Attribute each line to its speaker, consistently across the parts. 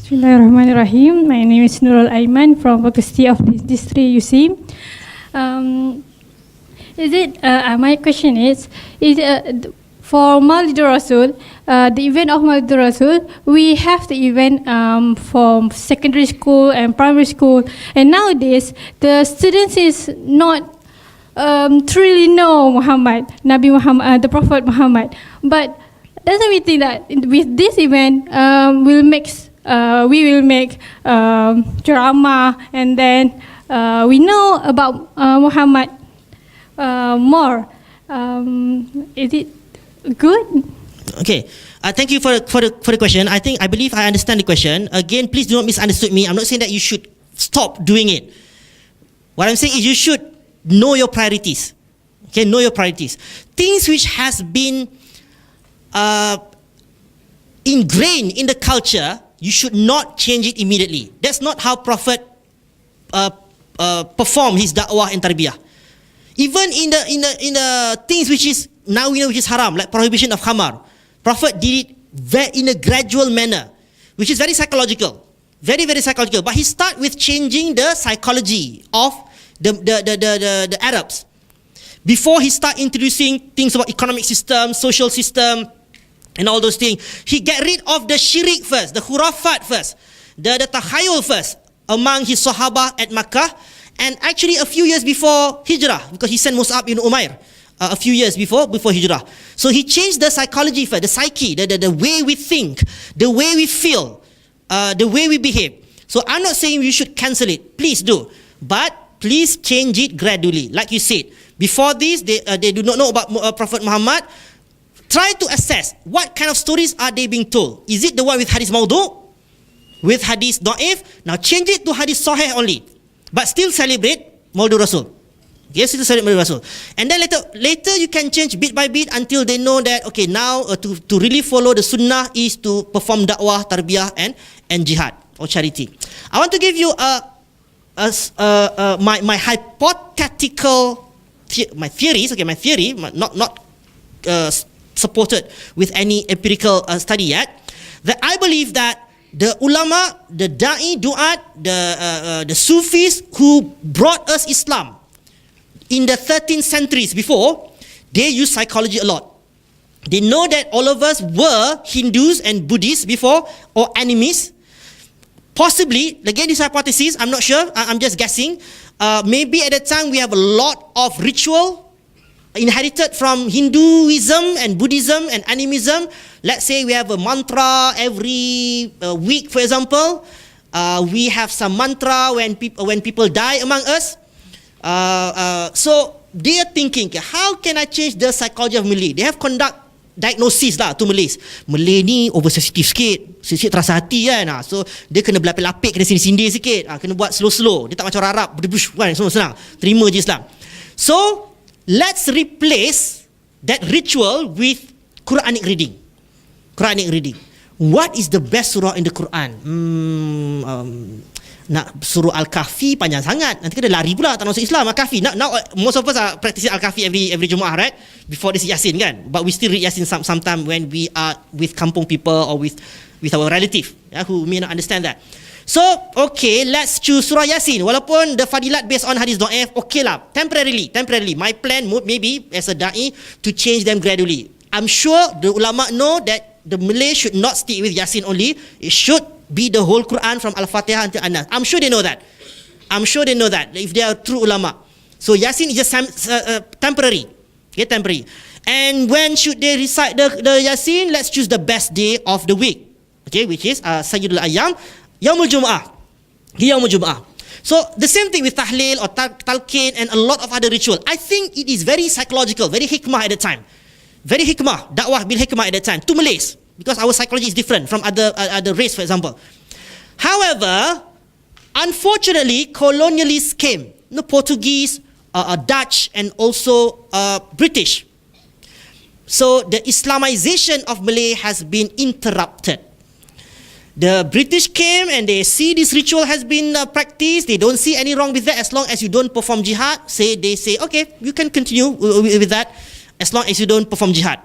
Speaker 1: Bismillahirrahmanirrahim. My name is Nurul Aiman from Faculty of Distri UC. My question is for Maulidur Rasul, the event of Maulidur Rasul, we have the event for secondary school and primary school, and nowadays the students is not truly know Muhammad, Nabi Muhammad, the Prophet Muhammad. But doesn't we think that with this event we will make drama, and then we know about Muhammad more. Is it good?
Speaker 2: Okay. Thank you for the question. I believe I understand the question. Again, please do not misunderstand me. I'm not saying that you should stop doing it. What I'm saying is you should know your priorities. Okay, know your priorities. Things which has been ingrained in the culture, you should not change it immediately. That's not how Prophet perform his da'wah and tarbiyah. Even in the things which is now we know which is haram, like prohibition of khamar, Prophet did it in a gradual manner, which is very psychological, very psychological. But he start with changing the psychology of the Arabs before he start introducing things about economic system, social system, and all those things. He get rid of the shirik first, the khurafat first, the takhayul first among his sahabah at Makkah, and actually a few years before Hijrah, because he sent Mus'ab ibn Umair a few years before Hijrah. So he changed the psychology first, the psyche, the way we think, the way we feel, the way we behave. So I'm not saying you should cancel it, please do, but please change it gradually. Like you said, before this, they do not know about Prophet Muhammad. Try to assess what kind of stories are they being told. Is it the one with hadith maudu, with hadith da'if? Now change it to hadith sahih only, but still celebrate Maulidur Rasul. Yes, still celebrate Maulidur Rasul. And then later you can change bit by bit until they know that, okay, now to really follow the sunnah is to perform da'wah, tarbiyah and jihad or charity. I want to give you my hypothetical theories, okay, my theory, not supported with any empirical study yet, that I believe that the ulama, the da'i, du'at, the Sufis who brought us Islam in the 13th centuries before, they used psychology a lot. They know that all of us were Hindus and Buddhists before, or enemies. Possibly, again this hypothesis, I'm not sure, I'm just guessing, maybe at that time we have a lot of ritual inherited from Hinduism and Buddhism and animism. Let's say we have a mantra every week, for example. We have some mantra when people die among us. So they are thinking, how can I change the psychology of Malay? They have conduct diagnosis lah to Malays. Malay ni oversensitive sikit terasa hati kan. So dia kena berlapik-lapik, kena sindir-sindir sikit, kena buat slow-slow. Dia tak macam orang Arab, kan, semua senang. Terima je Islam. So let's replace that ritual with Quranic reading. Quranic reading. What is the best surah in the Quran? Nak surah Al-Kahfi panjang sangat. Nanti kena lari pula tak masuk Islam. Al-Kahfi. Now most of us are practicing Al-Kahfi every Jumaah, right? Before this Yasin kan. But we still read Yasin sometime when we are with kampung people or with our relative, who may not understand that. So, okay, let's choose Surah Yasin. Walaupun the fadilat based on hadis da'if, okay lah, temporarily. My plan maybe as a da'i to change them gradually. I'm sure the ulama know that the Malay should not stick with Yasin only. It should be the whole Quran from Al-Fatihah until An-Nas. I'm sure they know that. If they are true ulama. So Yasin is just temporary. Okay, temporary. And when should they recite the Yasin? Let's choose the best day of the week. Okay, which is Sayyidul Ayyam, Yaumul Jum'ah. So the same thing with Tahlil or Talqin and a lot of other ritual. I think it is very psychological, very hikmah at the time. Very hikmah, dakwah bil hikmah at the time to Malays, because our psychology is different from other race, for example. However, unfortunately, colonialists came, Portuguese, Dutch, and also British. So the Islamization of Malay has been interrupted. The British came and they see this ritual has been practiced. They don't see any wrong with that as long as you don't perform jihad. They say, okay, you can continue with that as long as you don't perform jihad.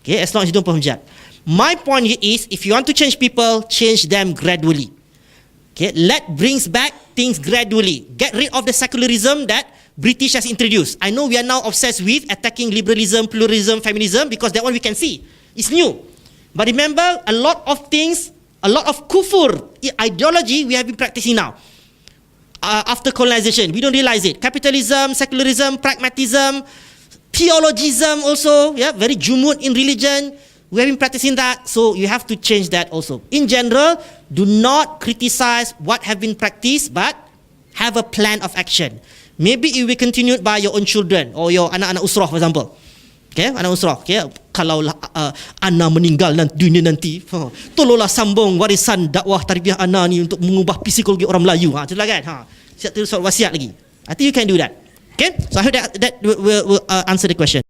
Speaker 2: Okay, as long as you don't perform jihad. My point here is, if you want to change people, change them gradually. Okay, let brings back things gradually. Get rid of the secularism that British has introduced. I know we are now obsessed with attacking liberalism, pluralism, feminism, because that one we can see. It's new. But remember, a lot of things, a lot of kufur ideology we have been practicing now. After colonization, we don't realize it. Capitalism, secularism, pragmatism, theologism also, yeah, very jumud in religion. We have been practicing that, so you have to change that also. In general, do not criticize what have been practiced, but have a plan of action. Maybe it will be continued by your own children or your anak-anak usrah, for example. Okay, anak usrah. Okay, kalau Ana meninggal dunia nanti, tolonglah sambung warisan dakwah tarbiyah Ana ni untuk mengubah psikologi orang Melayu. Itulah kan. Siap tulis surat wasiat lagi. I think you can do that. Okay, so I hope that will answer the question.